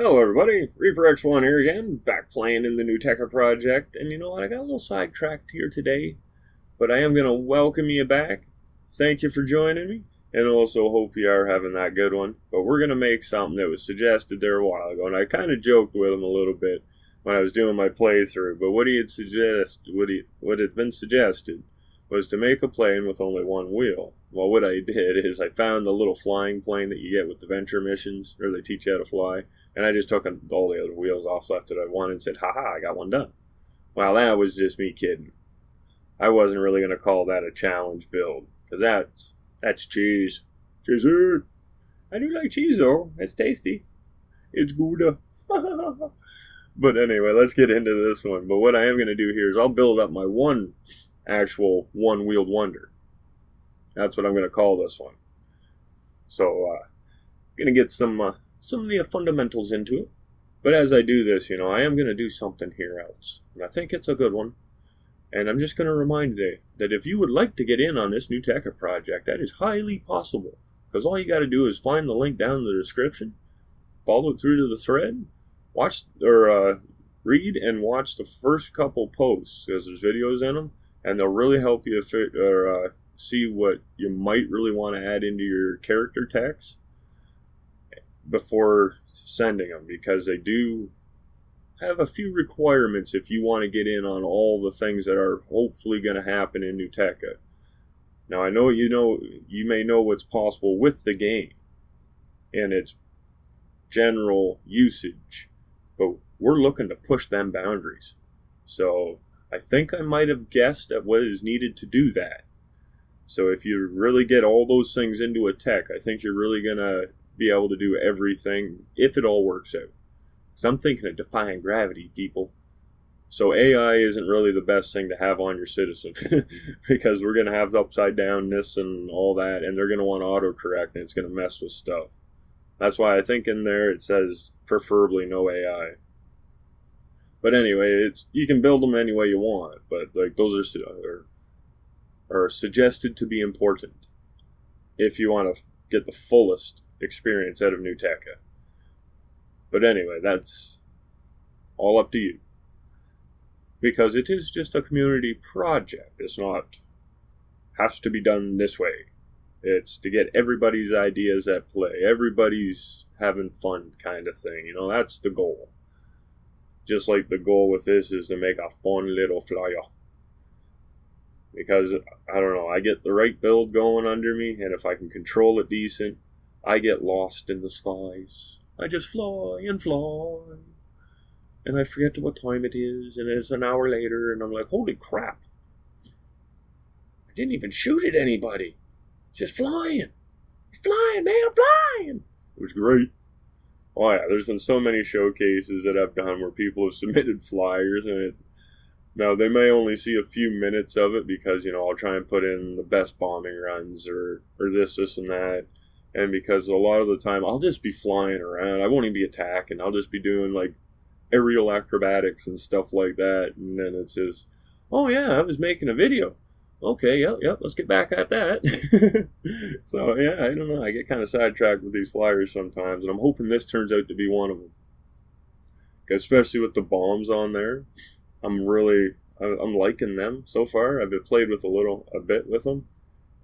Hello everybody, Reaper X1 here again, back playing in the NeuTecha project, and you know what, I got a little sidetracked here today, but I am going to welcome you back. Thank you for joining me, and also hope you are having that good one. But we're going to make something that was suggested there a while ago, and I kind of joked with him a little bit when I was doing my playthrough, but what had been suggested was to make a plane with only one wheel. Well, what I did is I found the little flying plane that you get with the venture missions, or they teach you how to fly, and I just took all the other wheels off, left it at one, and said, haha, I got one done. Well, that was just me kidding. I wasn't really going to call that a challenge build, because that's cheese. Cheese. I do like cheese, though. It's tasty. It's Gouda. But anyway, let's get into this one. But what I am going to do here is I'll build up my actual one-wheeled wonder. That's what I'm going to call this one. So, going to get some of the fundamentals into it. But as I do this, I am going to do something here else. And I think it's a good one. And I'm just going to remind you that if you would like to get in on this NeuTecha project, that is highly possible. Because all you got to do is find the link down in the description, follow it through to the thread, read and watch the first couple posts, because there's videos in them, and they'll really help you see what you might really want to add into your character text before sending them, because they do have a few requirements if you want to get in on all the things that are hopefully going to happen in NeuTecha. Now, I know you may know what's possible with the game and its general usage, but we're looking to push them boundaries. So I think I might have guessed at what is needed to do that. So if you really get all those things into a tech, I think you're really going to be able to do everything if it all works out. So I'm thinking of defying gravity, people. So AI isn't really the best thing to have on your citizen because we're going to have upside downness and all that, and they're going to want autocorrect, and it's going to mess with stuff. That's why I think in there it says preferably no AI. But anyway, you can build them any way you want, but like those are suggested to be important if you want to get the fullest experience out of NeuTecha. But anyway, that's all up to you. Because it is just a community project. It's not has to be done this way. It's to get everybody's ideas at play. Everybody's having fun kind of thing. That's the goal. Just like the goal with this is to make a fun little flyer. Because, I don't know, I get the right build going under me, and if I can control it decent, I get lost in the skies. I just fly and fly. And I forget what time it is, and it's an hour later, and I'm like, holy crap. I didn't even shoot at anybody. Just flying. Flying, man, I'm flying. It was great. Oh yeah, there's been so many showcases that I've done where people have submitted flyers, and now they may only see a few minutes of it because, I'll try and put in the best bombing runs or this and that. And because a lot of the time I'll just be flying around. I won't even be attacking. I'll just be doing like aerial acrobatics and stuff like that. And then it says, oh yeah, I was making a video. Okay, yep, let's get back at that. So yeah, I don't know. I get kind of sidetracked with these flyers sometimes, and I'm hoping this turns out to be one of them. Especially with the bombs on there, I'm liking them so far. I've played with a bit with them,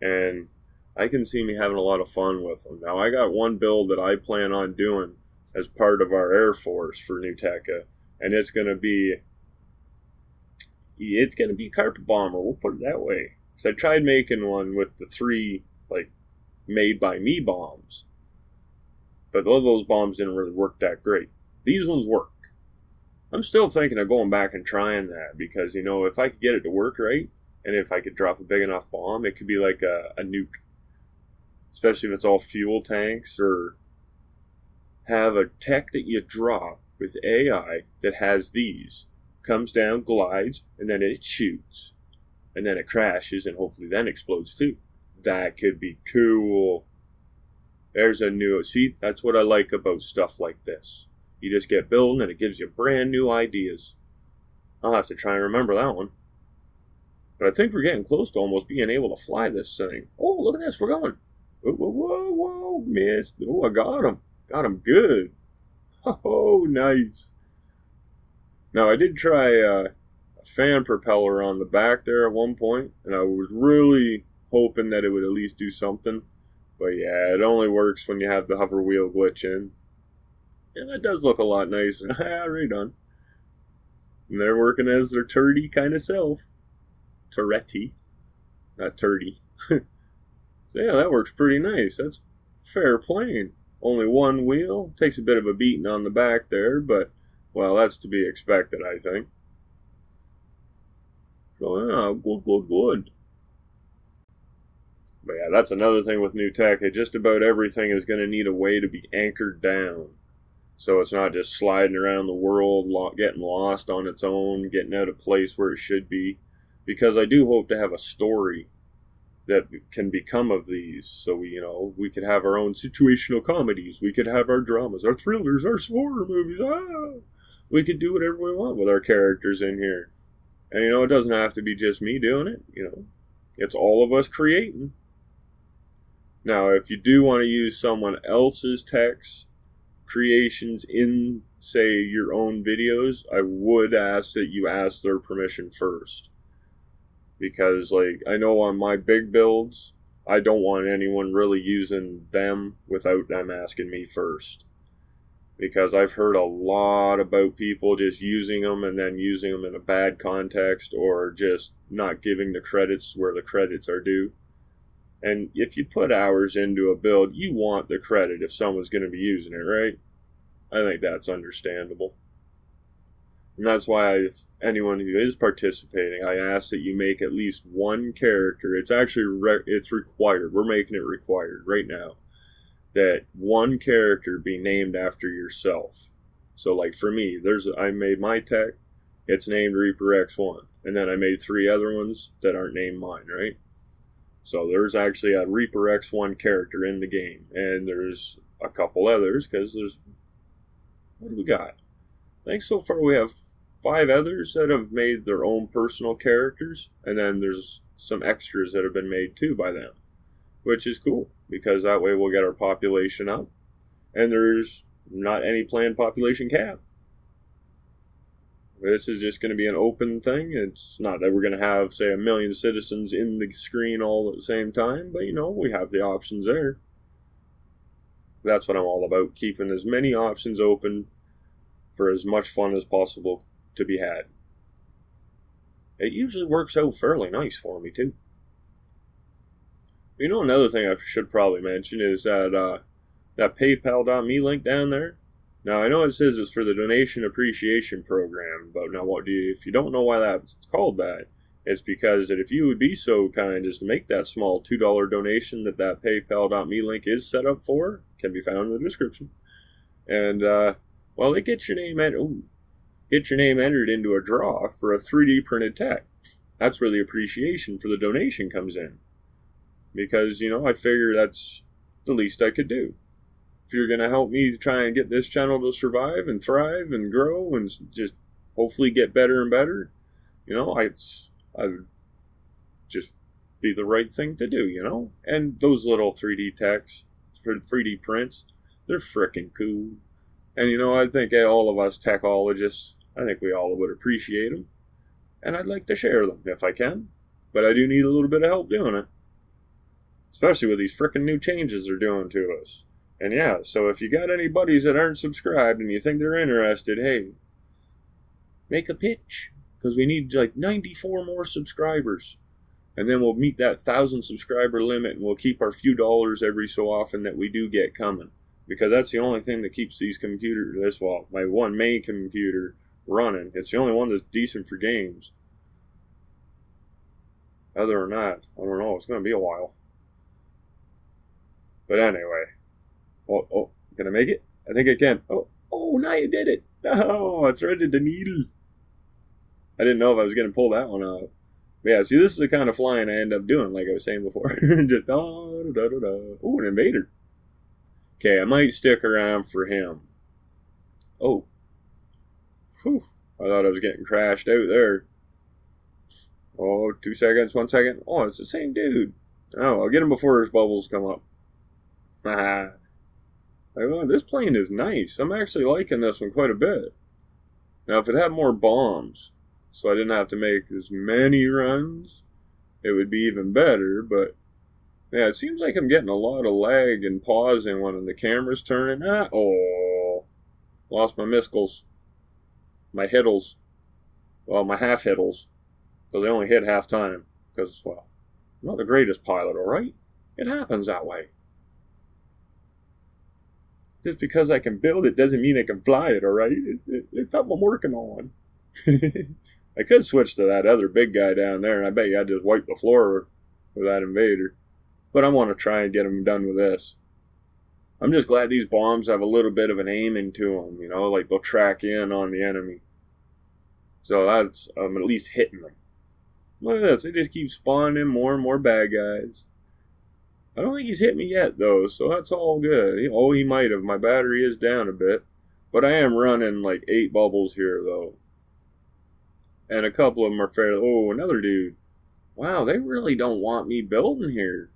and I can see me having a lot of fun with them. Now I got one build that I plan on doing as part of our Air Force for NeuTecha, and it's gonna be carpet bomber, we'll put it that way. So I tried making one with the 3 made by me bombs, but all those bombs didn't really work that great. These ones work. I'm still thinking of going back and trying that because if I could get it to work right, and if I could drop a big enough bomb, it could be like a nuke, especially if it's all fuel tanks, or have a tech that you drop with AI that has these. Comes down, glides, and then it shoots. And then it crashes, and hopefully then explodes too. That could be cool. There's see, that's what I like about stuff like this. You just get building, and it gives you brand new ideas. I'll have to try and remember that one. But I think we're getting close to almost being able to fly this thing. Oh, look at this, we're going. Whoa, whoa, whoa, missed. Oh, I got him. Got him good. Oh, nice. Now, I did try a fan propeller on the back there at one point, and I was really hoping that it would at least do something. But yeah, it only works when you have the hover wheel glitch in. And that does look a lot nicer. Right on. And they're working as their turdy kind of self. Turretty. Not turdy. So yeah, that works pretty nice. That's fair playing. Only one wheel. Takes a bit of a beating on the back there, but, well, that's to be expected, I think. So yeah, good. But yeah, that's another thing with NeuTecha. Just about everything is going to need a way to be anchored down. So it's not just sliding around the world, getting lost on its own, getting out of place where it should be. Because I do hope to have a story that can become of these. So we could have our own situational comedies. We could have our dramas, our thrillers, our horror movies. We could do whatever we want with our characters in here. And it doesn't have to be just me doing it. It's all of us creating. Now, if you do want to use someone else's text creations in, say, your own videos, I would ask that you ask their permission first. Because, I know on my big builds, I don't want anyone really using them without them asking me first. Because I've heard a lot about people just using them and then using them in a bad context or just not giving the credits where the credits are due. And if you put hours into a build, you want the credit if someone's going to be using it, right? I think that's understandable. And that's why if anyone who is participating, I ask that you make at least one character. It's actually it's required. We're making it required right now. That one character be named after yourself. So for me, I made my tech. It's named Reaper X1. And then I made 3 other ones that aren't named mine, right? So there's actually a Reaper X1 character in the game. And there's a couple others because what do we got? I think so far we have 5 others that have made their own personal characters, and then there's some extras that have been made too by them, which is cool because that way we'll get our population up, and there's not any planned population cap. This is just going to be an open thing. It's not that we're going to have, say, 1 million citizens in the screen all at the same time, but we have the options there. That's what I'm all about, keeping as many options open for as much fun as possible to be had. It usually works out fairly nice for me too. Another thing I should probably mention is that PayPal.me link down there. Now I know it says it's for the donation appreciation program, but now if you don't know why that's called that, it's because that if you would be so kind as to make that small $2 donation that PayPal.me link is set up for, can be found in the description. And it gets your name entered into a draw for a 3D printed tech. That's where the appreciation for the donation comes in. Because, I figure that's the least I could do. If you're going to help me to try and get this channel to survive and thrive and grow and just hopefully get better and better, I would just be the right thing to do, And those little 3D techs, 3D prints, they're frickin' cool. And, I think all of us techologists, I think we all would appreciate them. And I'd like to share them if I can. But I do need a little bit of help doing it. Especially with these frickin' new changes they're doing to us. And yeah, so if you got any buddies that aren't subscribed and you think they're interested, hey, make a pitch. Because we need 94 more subscribers. And then we'll meet that 1,000 subscriber limit and we'll keep our few dollars every so often that we do get coming. Because that's the only thing that keeps these computers, my one main computer running. It's the only one that's decent for games. Other than that, I don't know, it's going to be a while. But anyway. Oh, can I make it? I think I can. Oh, now you did it. Oh, I threaded the needle. I didn't know if I was going to pull that one out. But yeah, see, this is the kind of flying I end up doing, like I was saying before. Just, oh, an invader. Okay, I might stick around for him. Oh. Whew. I thought I was getting crashed out there. Oh, 2 seconds, 1 second. Oh, it's the same dude. Oh, I'll get him before his bubbles come up. Like, oh, this plane is nice. I'm actually liking this one quite a bit. Now, if it had more bombs, so I didn't have to make as many runs, it would be even better. But yeah, it seems like I'm getting a lot of lag and pausing when the camera's turning. Oh, lost my miskles, my hiddles, well, my half hiddles, because they only hit half time. Because, well, I'm not the greatest pilot, all right? It happens that way. Just because I can build it doesn't mean I can fly it, all right? It's something I'm working on. I could switch to that other big guy down there, and I bet you I'd just wipe the floor with that invader. But I want to try and get him done with this. I'm just glad these bombs have a little bit of an aiming to them, you know, like they'll track in on the enemy. So that's, I'm at least hitting them. Look at this, they just keep spawning more and more bad guys. I don't think he's hit me yet, though, so that's all good. Oh, he might have. My battery is down a bit. But I am running like 8 bubbles here, though. And a couple of them are fairly... Oh, another dude. Wow, they really don't want me building here.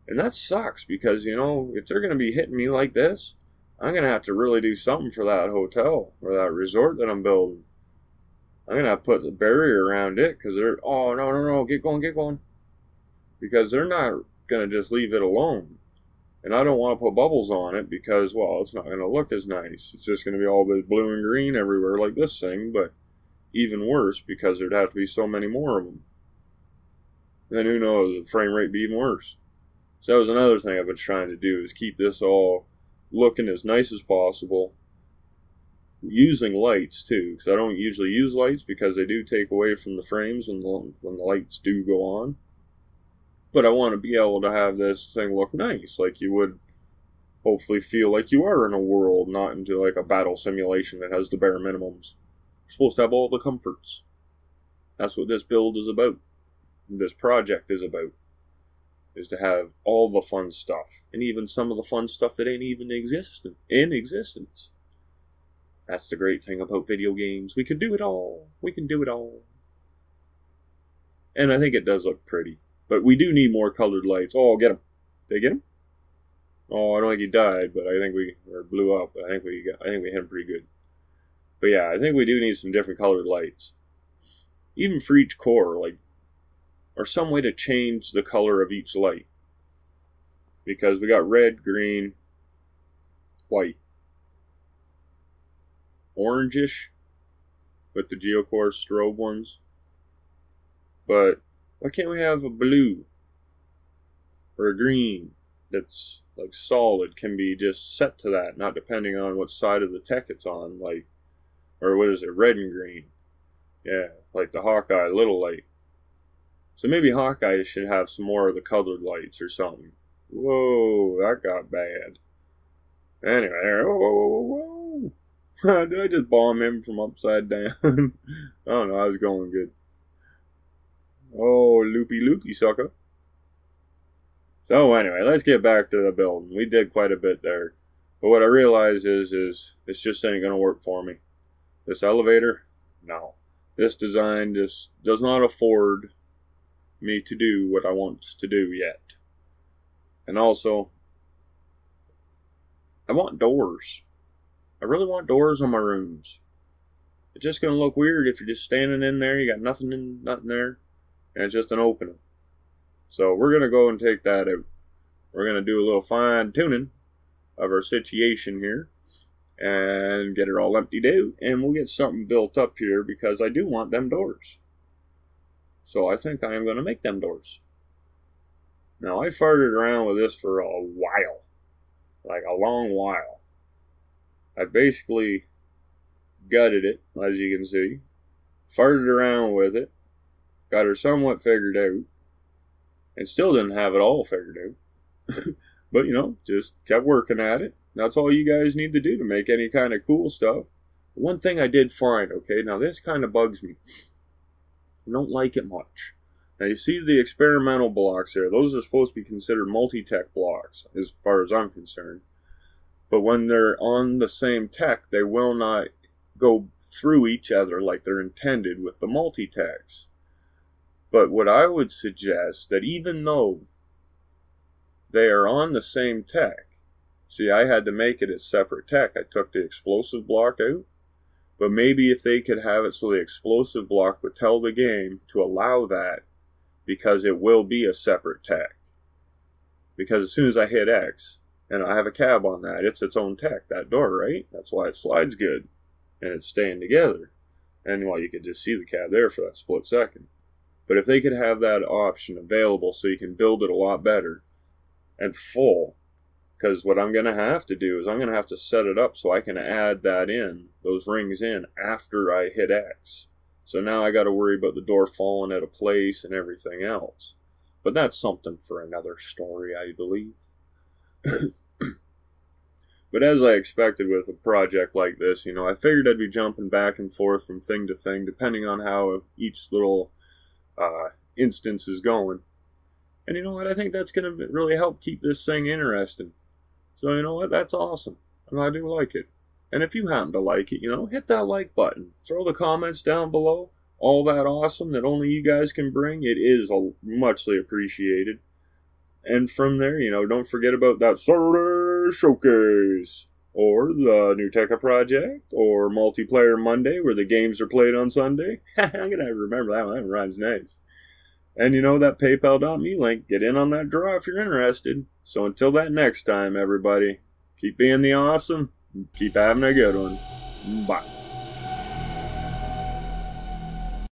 And that sucks, because, you know, if they're going to be hitting me like this, I'm going to have to really do something for that hotel, or that resort that I'm building. I'm going to have to put the barrier around it, because they're... Oh, no, get going, get going. Because they're not going to just leave it alone. And I don't want to put bubbles on it because, well, it's not going to look as nice. It's just going to be all this blue and green everywhere like this thing, but even worse because there'd have to be so many more of them. Then who knows, the frame rate be even worse. So that was another thing I've been trying to do, is keep this all looking as nice as possible. Using lights too, because I don't usually use lights because they do take away from the frames when the lights do go on. But I want to be able to have this thing look nice, like you would hopefully feel like you are in a world, not into like a battle simulation that has the bare minimums. You're supposed to have all the comforts. That's what this build is about. This project is about. Is to have all the fun stuff. And even some of the fun stuff that ain't even in existence. That's the great thing about video games. We can do it all. We can do it all. And I think it does look pretty. But we do need more colored lights. Oh, get him. Did I get him? Oh, I don't think he died, but I think blew up. I think we hit him pretty good. But yeah, I think we do need some different colored lights. Even for each core, like, or some way to change the color of each light. Because we got red, green, white, orangish with the geocore strobe ones. But why can't we have a blue or a green that's like solid, can be just set to that, not depending on what side of the tech it's on, like, or what is it, red and green? Yeah, like the Hawkeye little light. So maybe Hawkeye should have some more of the colored lights or something. Whoa, that got bad. Anyway, whoa. Did I just bomb him from upside down? I don't know, I was going good. Oh, loopy, sucker. So anyway, let's get back to the building. We did quite a bit there. But what I realize is it's just ain't going to work for me. This elevator? No. This design just does not afford me to do what I want to do yet. And also, I want doors. I really want doors on my rooms. It's just going to look weird if you're just standing in there, you got nothing there. And it's just an opening. So we're going to go and take that out. We're going to do a little fine tuning of our situation here. And get it all emptied out. And we'll get something built up here because I do want them doors. So I think I am going to make them doors. Now I farted around with this for a while. Like a long while. I basically gutted it, as you can see. Farted around with it. Got her somewhat figured out. And still didn't have it all figured out. But, you know, just kept working at it. That's all you guys need to do to make any kind of cool stuff. One thing I did find, okay, now this kind of bugs me. I don't like it much. Now you see the experimental blocks there. Those are supposed to be considered multi-tech blocks, as far as I'm concerned. But when they're on the same tech, they will not go through each other like they're intended with the multi-techs. But what I would suggest, that even though they are on the same tech, See, I had to make it as separate tech. I took the explosive block out, but maybe if they could have it so the explosive block would tell the game to allow that, because it will be a separate tech. Because as soon as I hit X, and I have a cab on that, it's its own tech, that door, right? That's why it slides good, and it's staying together. And, well, you could just see the cab there for that split second. But if they could have that option available so you can build it a lot better and full, because what I'm going to have to do is I'm going to have to set it up so I can add that in, those rings in, after I hit X. So now I got to worry about the door falling out of place and everything else. But that's something for another story, I believe. But as I expected with a project like this, you know, I figured I'd be jumping back and forth from thing to thing, depending on how each little instance is going. And you know what? I think that's going to really help keep this thing interesting. So you know what? That's awesome. And I do like it. And if you happen to like it, you know, hit that like button. Throw the comments down below. All that awesome that only you guys can bring. It is muchly appreciated. And from there, you know, don't forget about that Saturday Showcase, or the NeuTecha project, or Multiplayer Monday, where the games are played on Sunday. I'm going to remember that one. That rhymes nice. And you know, that paypal.me link. Get in on that draw if you're interested. So until that next time, everybody, keep being the awesome. Keep having a good one. Bye.